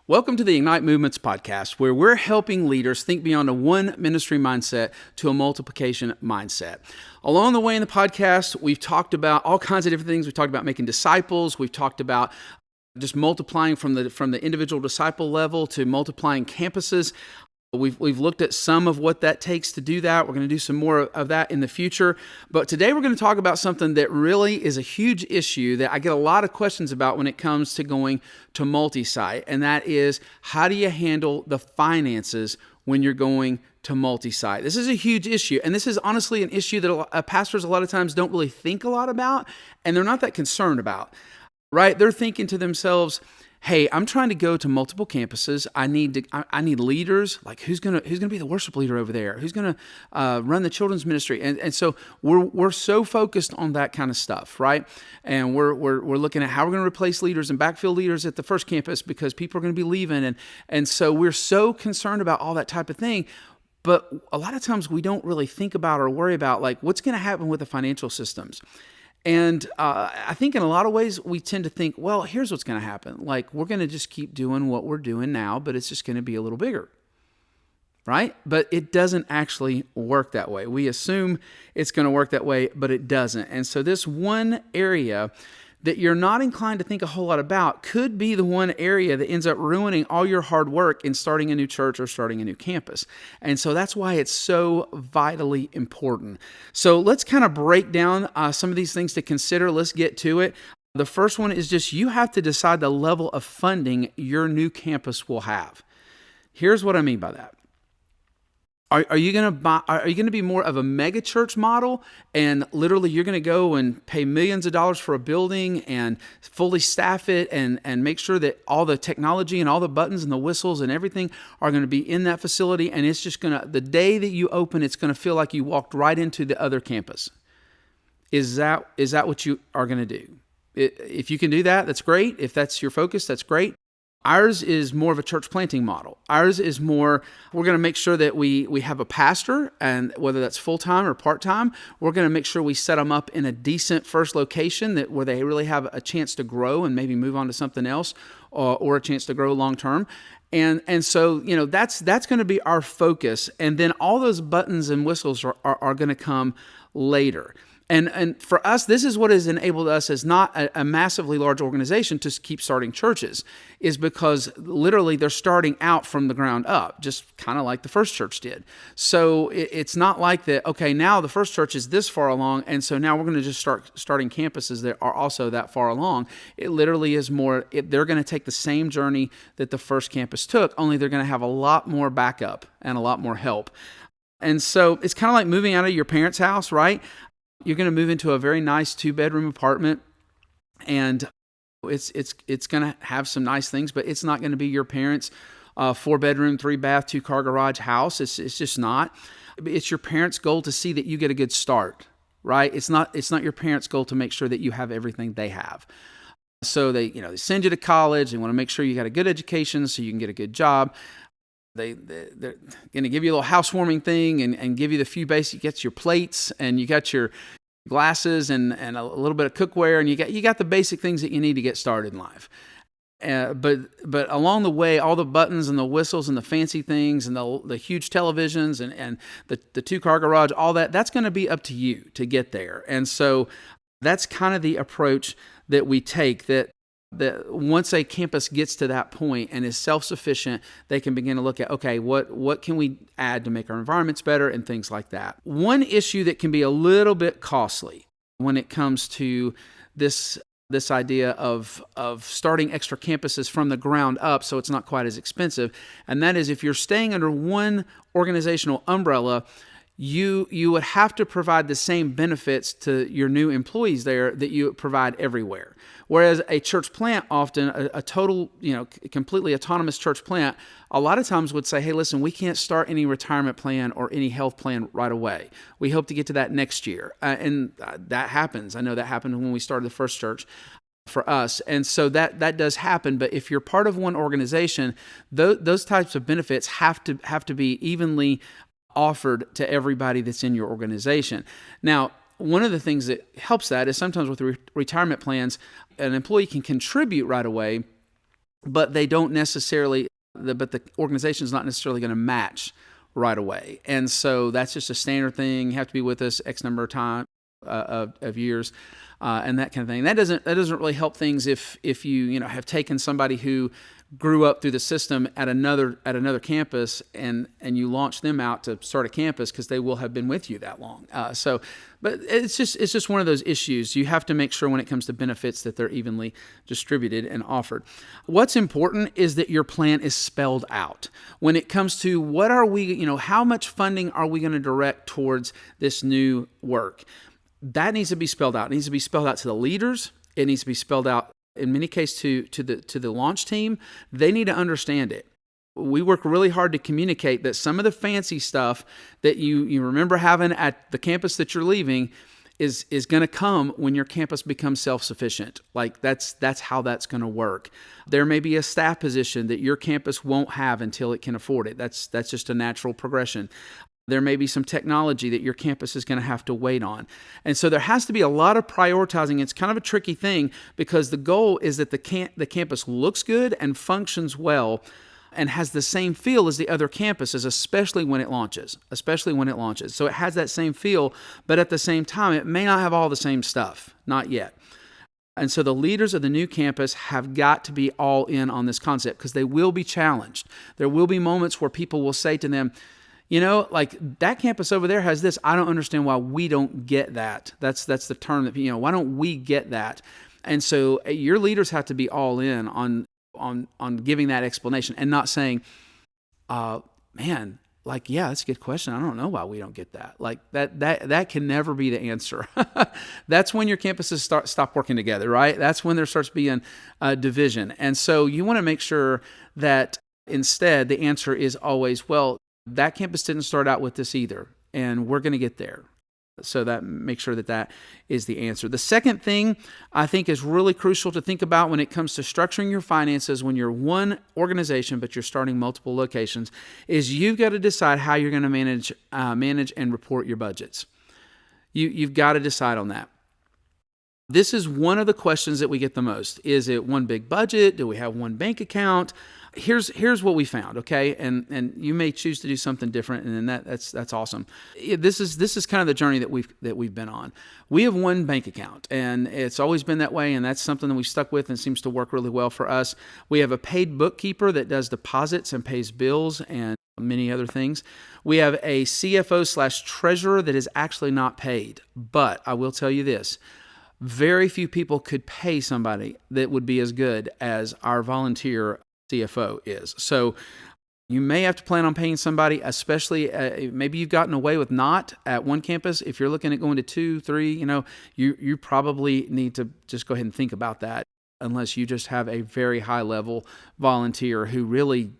Welcome to the Ignite Movements podcast, where we're helping leaders think beyond a one ministry mindset to a multiplication mindset. Along the way in the podcast, we've talked about all kinds of different things. We've talked about making disciples. We've talked about just multiplying from the individual disciple level to multiplying campuses. We've looked at some of what that takes to do that. We're going to do some more of that in the future. But today we're going to talk about something that really is a huge issue that I get a lot of questions about when it comes to going to multi-site. And that is, how do you handle the finances when you're going to multi-site? This is a huge issue. And this is honestly an issue that pastors a lot of times don't really think a lot about. And they're not that concerned about, right? They're thinking to themselves, hey, I'm trying to go to multiple campuses. I need leaders. Like who's gonna be the worship leader over there? Who's gonna run the children's ministry? And so we're so focused on that kind of stuff, right? And we're looking at how we're gonna replace leaders and backfill leaders at the first campus because people are gonna be leaving, and so we're so concerned about all that type of thing. But a lot of times we don't really think about or worry about like what's gonna happen with the financial systems. And I think in a lot of ways, we tend to think, well, here's what's going to happen. Like, we're going to just keep doing what we're doing now, but it's just going to be a little bigger, right? But it doesn't actually work that way. We assume it's going to work that way, but it doesn't. And so this one area that you're not inclined to think a whole lot about could be the one area that ends up ruining all your hard work in starting a new church or starting a new campus. And so that's why it's so vitally important. So let's kind of break down some of these things to consider. Let's get to it. The first one is just you have to decide the level of funding your new campus will have. Here's what I mean by that. Are you going to be more of a mega church model, and literally you're going to go and pay millions of dollars for a building and fully staff it and make sure that all the technology and all the buttons and the whistles and everything are going to be in that facility, and it's just going to, the day that you open, it's going to feel like you walked right into the other campus? Is that what you are going to do? If you can do that, that's great. If that's your focus, that's great. Ours is more of a church planting model. Ours is more, we're going to make sure that we have a pastor, and whether that's full-time or part-time, we're going to make sure we set them up in a decent first location where they really have a chance to grow and maybe move on to something else or a chance to grow long-term. And so, that's going to be our focus. And then all those buttons and whistles are going to come later. And for us, this is what has enabled us as not a massively large organization to keep starting churches, is because literally they're starting out from the ground up, just kind of like the first church did. So it's not like that, okay, now the first church is this far along, and so now we're going to just start starting campuses that are also that far along. It literally is more, they're going to take the same journey that the first campus took, only they're going to have a lot more backup and a lot more help. And so it's kind of like moving out of your parents' house, right? You're going to move into a very nice 2-bedroom apartment, and it's going to have some nice things, but it's not going to be your parents' 4-bedroom, 3-bath, 2-car garage house. It's just not. It's your parents' goal to see that you get a good start, right? It's not your parents' goal to make sure that you have everything they have. So they send you to college. They want to make sure you got a good education so you can get a good job. They're going to give you a little housewarming thing and give you the few basic, you get your plates and you got your glasses and a little bit of cookware, and you got the basic things that you need to get started in life. But along the way, all the buttons and the whistles and the fancy things and the huge televisions and the 2-car garage, all that's going to be up to you to get there. And so that's kind of the approach that we take, that once a campus gets to that point and is self-sufficient, they can begin to look at, okay, what can we add to make our environments better and things like that. One issue that can be a little bit costly when it comes to this idea of starting extra campuses from the ground up so it's not quite as expensive, and that is if you're staying under one organizational umbrella, you would have to provide the same benefits to your new employees there that you provide everywhere. Whereas a church plant, often a total, completely autonomous church plant, a lot of times would say, hey, listen, we can't start any retirement plan or any health plan right away. We hope to get to that next year. And that happens. I know that happened when we started the first church for us. And so that does happen. But if you're part of one organization, those types of benefits have to be evenly offered to everybody that's in your organization. Now, one of the things that helps that is sometimes with retirement plans, an employee can contribute right away but they don't necessarily, but the organization is not necessarily going to match right away. And so that's just a standard thing. You have to be with us X number of time of years, and that kind of thing. That doesn't really help things if you have taken somebody who grew up through the system at another campus and you launch them out to start a campus, because they will have been with you that long. But it's just one of those issues. You have to make sure when it comes to benefits that they're evenly distributed and offered. What's important is that your plan is spelled out. When it comes to what are we, how much funding are we going to direct towards this new work? That needs to be spelled out. It needs to be spelled out to the leaders. It needs to be spelled out, in many cases, to the launch team. They need to understand it. We work really hard to communicate that some of the fancy stuff that you remember having at the campus that you're leaving is going to come when your campus becomes self-sufficient. Like that's how that's going to work. There may be a staff position that your campus won't have until it can afford it. That's just a natural progression. There may be some technology that your campus is going to have to wait on. And so there has to be a lot of prioritizing. It's kind of a tricky thing, because the goal is that the campus looks good and functions well and has the same feel as the other campuses, especially when it launches. So it has that same feel, but at the same time, it may not have all the same stuff, not yet. And so the leaders of the new campus have got to be all in on this concept, because they will be challenged. There will be moments where people will say to them, like that campus over there has this. I don't understand why we don't get that. That's the term that, why don't we get that? And so your leaders have to be all in on giving that explanation, and not saying, man, like, yeah, that's a good question. I don't know why we don't get that. Like that can never be the answer. That's when your campuses stop working together, right? That's when there starts being a division. And so you want to make sure that instead the answer is always, well, that campus didn't start out with this either, and we're going to get there. So that make sure that is the answer. The second thing I think is really crucial to think about when it comes to structuring your finances when you're one organization but you're starting multiple locations is you've got to decide how you're going to manage and report your budgets. You've got to decide on that. This is one of the questions that we get the most. Is it one big budget? Do we have one bank account? Here's what we found, okay? And you may choose to do something different, and then that's awesome. This is kind of the journey that we've been on. We have one bank account, and it's always been that way, and that's something that we've stuck with and seems to work really well for us. We have a paid bookkeeper that does deposits and pays bills and many other things. We have a CFO/treasurer that is actually not paid, but I will tell you this. Very few people could pay somebody that would be as good as our volunteer CFO is. So you may have to plan on paying somebody, especially maybe you've gotten away with not at one campus. If you're looking at going to 2, 3, you probably need to just go ahead and think about that, unless you just have a very high level volunteer who really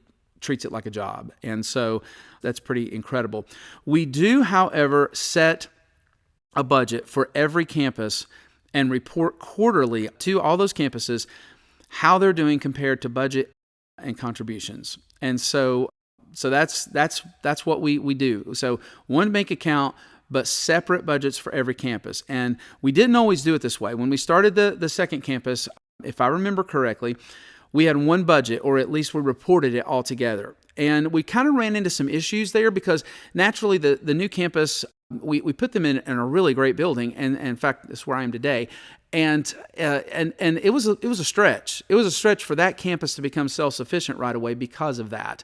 treats it like a job. And so that's pretty incredible. We do, however, set a budget for every campus and report quarterly to all those campuses how they're doing compared to budget and contributions. And so that's what we do. So one bank account, but separate budgets for every campus. And we didn't always do it this way. When we started the second campus, if I remember correctly, we had one budget, or at least we reported it all together. And we kind of ran into some issues there, because naturally the new campus, we put them in a really great building, and in fact, that's where I am today. And it was a stretch. It was a stretch for that campus to become self-sufficient right away because of that.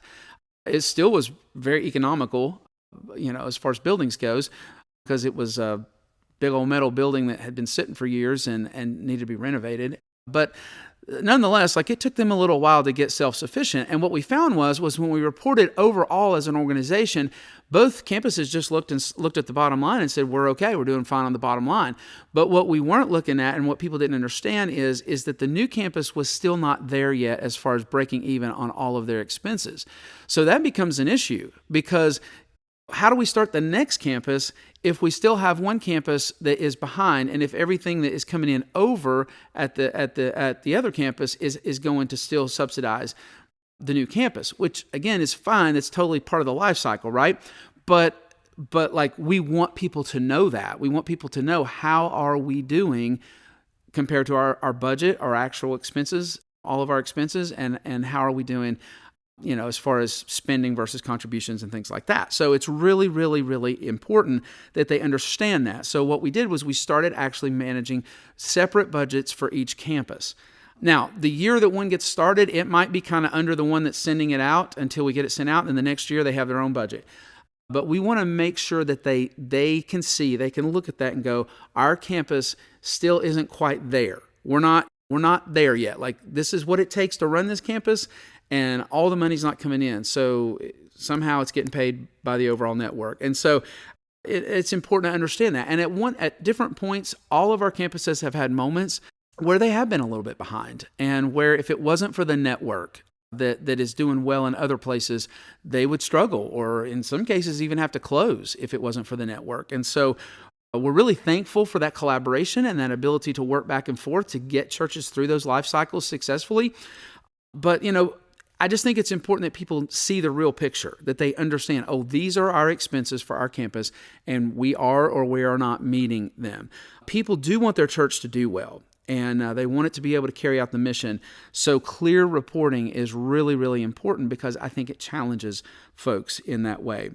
It still was very economical, as far as buildings goes, because it was a big old metal building that had been sitting for years and needed to be renovated. But nonetheless, it took them a little while to get self-sufficient. And what we found was when we reported overall as an organization, both campuses just looked at the bottom line and said, we're okay, we're doing fine on the bottom line. But what we weren't looking at, and what people didn't understand, is that the new campus was still not there yet as far as breaking even on all of their expenses. So that becomes an issue, because how do we start the next campus if we still have one campus that is behind, and if everything that is coming in over at the other campus is going to still subsidize the new campus, which again is fine. It's totally part of the life cycle, right? But we want people to know that. We want people to know, how are we doing compared to our budget, our actual expenses, all of our expenses and how are we doing, as far as spending versus contributions and things like that. So it's really, really, really important that they understand that. So what we did was we started actually managing separate budgets for each campus. Now, the year that one gets started, it might be kind of under the one that's sending it out until we get it sent out, and the next year they have their own budget. But we want to make sure that they can see, they can look at that and go, our campus still isn't quite there. We're not there yet. Like, this is what it takes to run this campus, and all the money's not coming in. So somehow it's getting paid by the overall network. And so it's important to understand that. And at different points, all of our campuses have had moments where they have been a little bit behind, and where if it wasn't for the network that is doing well in other places, they would struggle, or in some cases even have to close if it wasn't for the network. And so we're really thankful for that collaboration and that ability to work back and forth to get churches through those life cycles successfully. But, I just think it's important that people see the real picture, that they understand, these are our expenses for our campus, and we are or we are not meeting them. People do want their church to do well, and they want it to be able to carry out the mission. So clear reporting is really, really important, because I think it challenges folks in that way.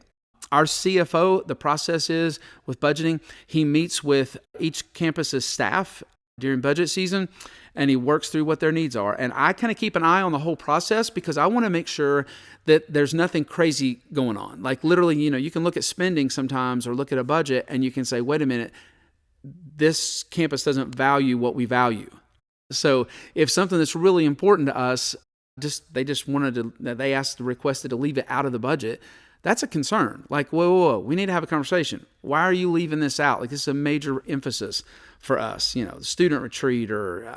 Our CFO, the process is with budgeting, he meets with each campus's staff during budget season, and he works through what their needs are. And I kind of keep an eye on the whole process, because I want to make sure that there's nothing crazy going on. Like, literally, you can look at spending sometimes or look at a budget and you can say, wait a minute, this campus doesn't value what we value. So if something that's really important to us, they requested to leave it out of the budget, that's a concern. Like, whoa, we need to have a conversation. Why are you leaving this out? Like, this is a major emphasis for us, the student retreat or,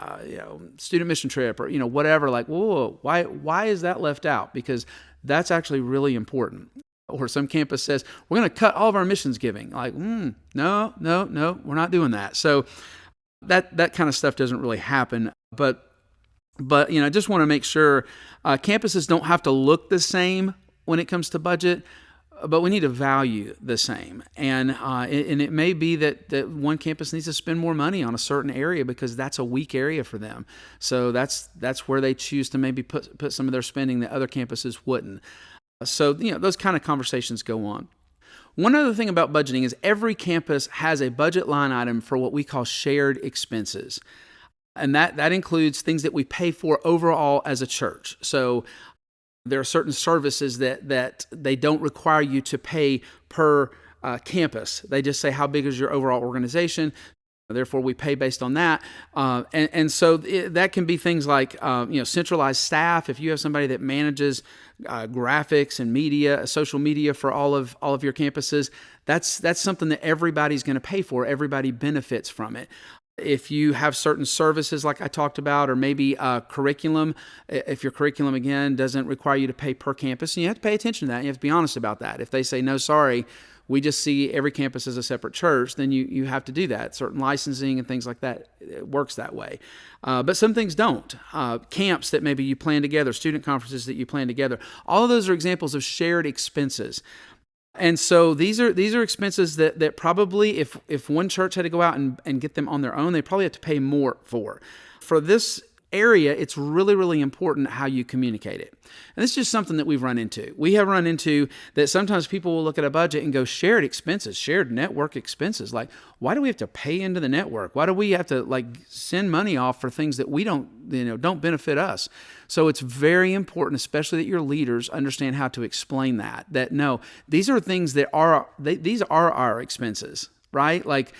student mission trip or, whatever. Like, whoa, why is that left out? Because that's actually really important. Or some campus says, we're going to cut all of our missions giving. Like, no, we're not doing that. So that kind of stuff doesn't really happen. But just want to make sure campuses don't have to look the same when it comes to budget, but we need to value the same. And it may be that one campus needs to spend more money on a certain area because that's a weak area for them. So that's where they choose to maybe put some of their spending that other campuses wouldn't. So, those kind of conversations go on. One other thing about budgeting is every campus has a budget line item for what we call shared expenses. And that includes things that we pay for overall as a church. So there are certain services that they don't require you to pay per campus. They just say, how big is your overall organization? Therefore, we pay based on that. And so that can be things like, centralized staff. If you have somebody that manages graphics and media, social media for all of your campuses, that's something that everybody's going to pay for. Everybody benefits from it. If you have certain services like I talked about, or maybe curriculum, if your curriculum, again, doesn't require you to pay per campus, and you have to pay attention to that. You have to be honest about that. If they say, no, sorry, we just see every campus as a separate church, then you have to do that. Certain licensing and things like that, it works that way. But some things don't. Camps that maybe you plan together, student conferences that you plan together, all of those are examples of shared expenses. And so these are expenses that probably if one church had to go out and get them on their own, they probably have to pay more for. For this area, it's really, really important how you communicate it. And this is just something that we've run into. We have run into that sometimes people will look at a budget and go, shared expenses, shared network expenses. Like, why do we have to pay into the network? Why do we have to send money off for things that we don't benefit us? So it's very important, especially that your leaders understand how to explain that no, these are things that these are our expenses, right? Like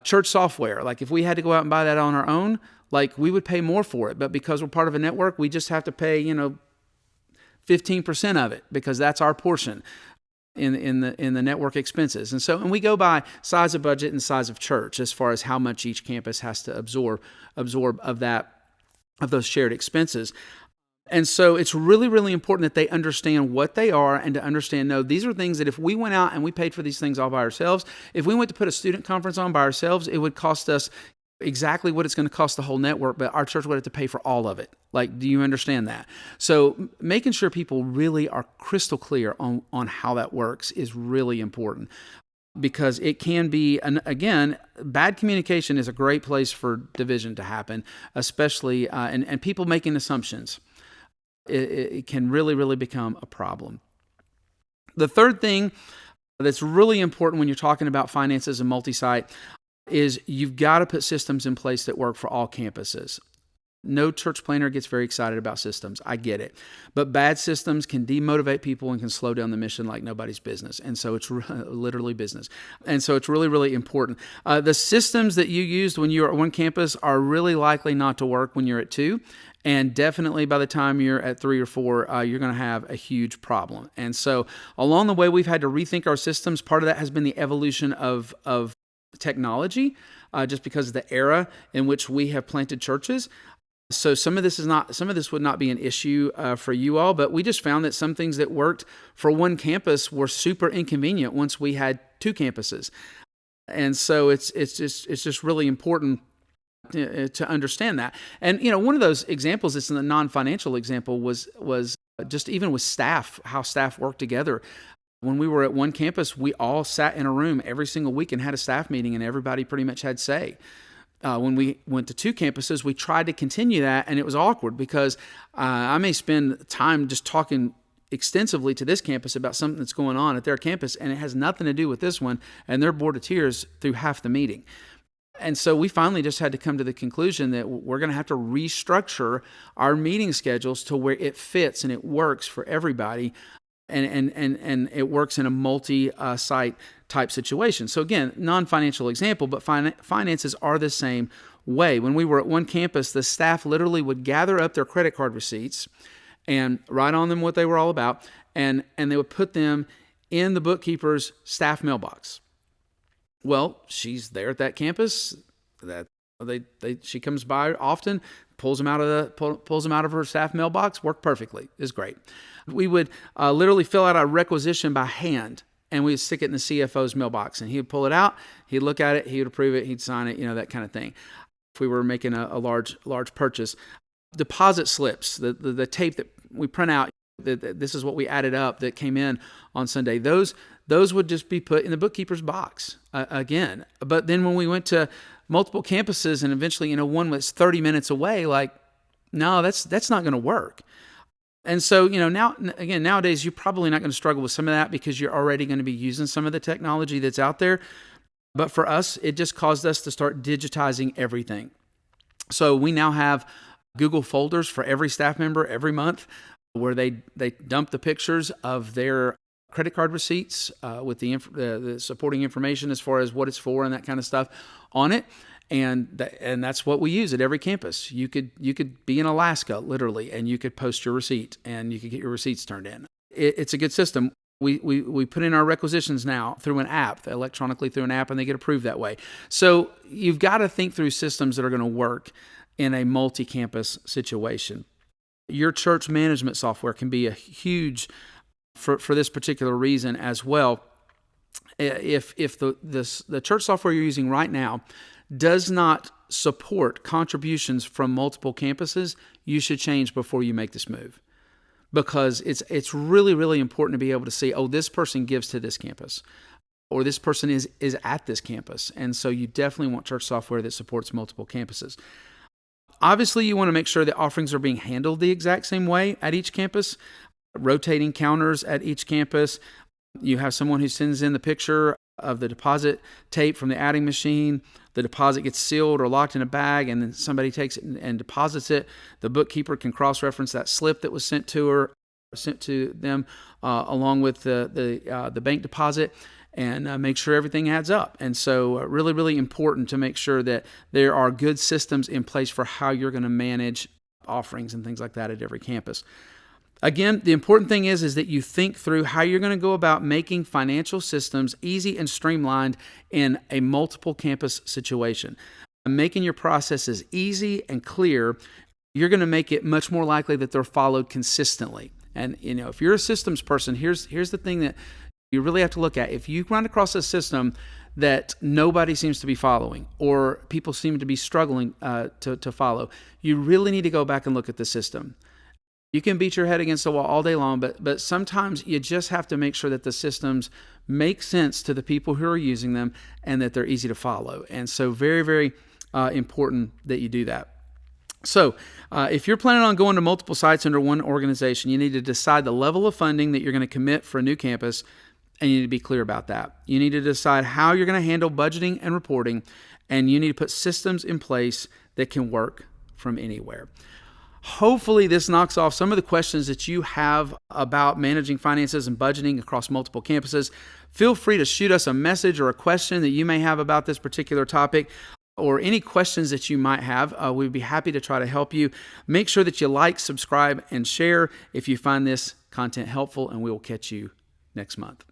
church software. Like if we had to go out and buy that on our own, we would pay more for it. But because we're part of a network, we just have to pay, 15% of it because that's our portion in the network expenses. And we go by size of budget and size of church as far as how much each campus has to absorb of those shared expenses. And so it's really, really important that they understand what they are and to understand, no, these are things that if we went out and we paid for these things all by ourselves, if we went to put a student conference on by ourselves, it would cost us exactly what it's going to cost the whole network, but our church would have to pay for all of it. Do you understand that? So making sure people really are crystal clear on how that works is really important. because it can be, and again, bad communication is a great place for division to happen, especially, and people making assumptions. It can really, really become a problem. The third thing that's really important when you're talking about finances and multi-site is you've got to put systems in place that work for all campuses. No church planner gets very excited about systems. I get it. But bad systems can demotivate people and can slow down the mission like nobody's business. And so it's literally business. And so it's really, really important. The systems that you used when you were at one campus are really likely not to work when you're at two. And definitely by the time you're at 3 or 4, you're going to have a huge problem. And so along the way, we've had to rethink our systems. Part of that has been the evolution of technology, just because of the era in which we have planted churches. So some of this would not be an issue for you all, but we just found that some things that worked for one campus were super inconvenient once we had 2 campuses. And so it's just really important to understand that. And one of those examples, it's in the non-financial example, was just even with staff, how staff work together. When we were at one campus, we all sat in a room every single week and had a staff meeting, and everybody pretty much had say. When we went to 2 campuses, we tried to continue that, and it was awkward because I may spend time just talking extensively to this campus about something that's going on at their campus, and it has nothing to do with this one, and they're bored of tears through half the meeting. And so we finally just had to come to the conclusion that we're going to have to restructure our meeting schedules to where it fits and it works for everybody, and it works in a multi-site type situation. So again, non-financial example, but finances are the same way. When we were at one campus, the staff literally would gather up their credit card receipts and write on them what they were all about, and they would put them in the bookkeeper's staff mailbox. Well, she's there at that campus. She comes by often, pulls them out of her staff mailbox. Worked perfectly. Is great. We would literally fill out our requisition by hand, and we'd stick it in the CFO's mailbox, and he would pull it out. He'd look at it. He would approve it. He'd sign it. That kind of thing. If we were making a large purchase, deposit slips, the tape that we print out. This is what we added up that came in on Sunday. Those would just be put in the bookkeeper's box again. But then when we went to multiple campuses and eventually, one was 30 minutes away, no, that's not going to work. And so, nowadays, you're probably not going to struggle with some of that because you're already going to be using some of the technology that's out there. But for us, it just caused us to start digitizing everything. So we now have Google folders for every staff member every month where they dump the pictures of their credit card receipts with the supporting information as far as what it's for and that kind of stuff on it. And that's what we use at every campus. You could be in Alaska, literally, and you could post your receipt, and you could get your receipts turned in. It's a good system. We put in our requisitions now through an app, electronically through an app, and they get approved that way. So you've got to think through systems that are going to work in a multi-campus situation. Your church management software can be a huge, for this particular reason as well. If the church software you're using right now does not support contributions from multiple campuses, you should change before you make this move. Because it's really, really important to be able to see, this person gives to this campus, or this person is at this campus. And so you definitely want church software that supports multiple campuses. Obviously, you want to make sure that offerings are being handled the exact same way at each campus, rotating counters at each campus. You have someone who sends in the picture of the deposit tape from the adding machine. The deposit gets sealed or locked in a bag, and then somebody takes it and deposits it. The bookkeeper can cross-reference that slip that was sent to them, along with the bank deposit, and make sure everything adds up. And so really, really important to make sure that there are good systems in place for how you're going to manage offerings and things like that at every campus. Again, the important thing is that you think through how you're going to go about making financial systems easy and streamlined in a multiple campus situation. Making your processes easy and clear, you're going to make it much more likely that they're followed consistently. And if you're a systems person, here's the thing that you really have to look at. If you run across a system that nobody seems to be following, or people seem to be struggling to follow, you really need to go back and look at the system. You can beat your head against the wall all day long, but sometimes you just have to make sure that the systems make sense to the people who are using them and that they're easy to follow. And so very, very important that you do that. So if you're planning on going to multiple sites under one organization, you need to decide the level of funding that you're going to commit for a new campus, and you need to be clear about that. You need to decide how you're going to handle budgeting and reporting, and you need to put systems in place that can work from anywhere. Hopefully this knocks off some of the questions that you have about managing finances and budgeting across multiple campuses. Feel free to shoot us a message or a question that you may have about this particular topic, or any questions that you might have. We'd be happy to try to help you. Make sure that you like, subscribe, and share if you find this content helpful, and we will catch you next month.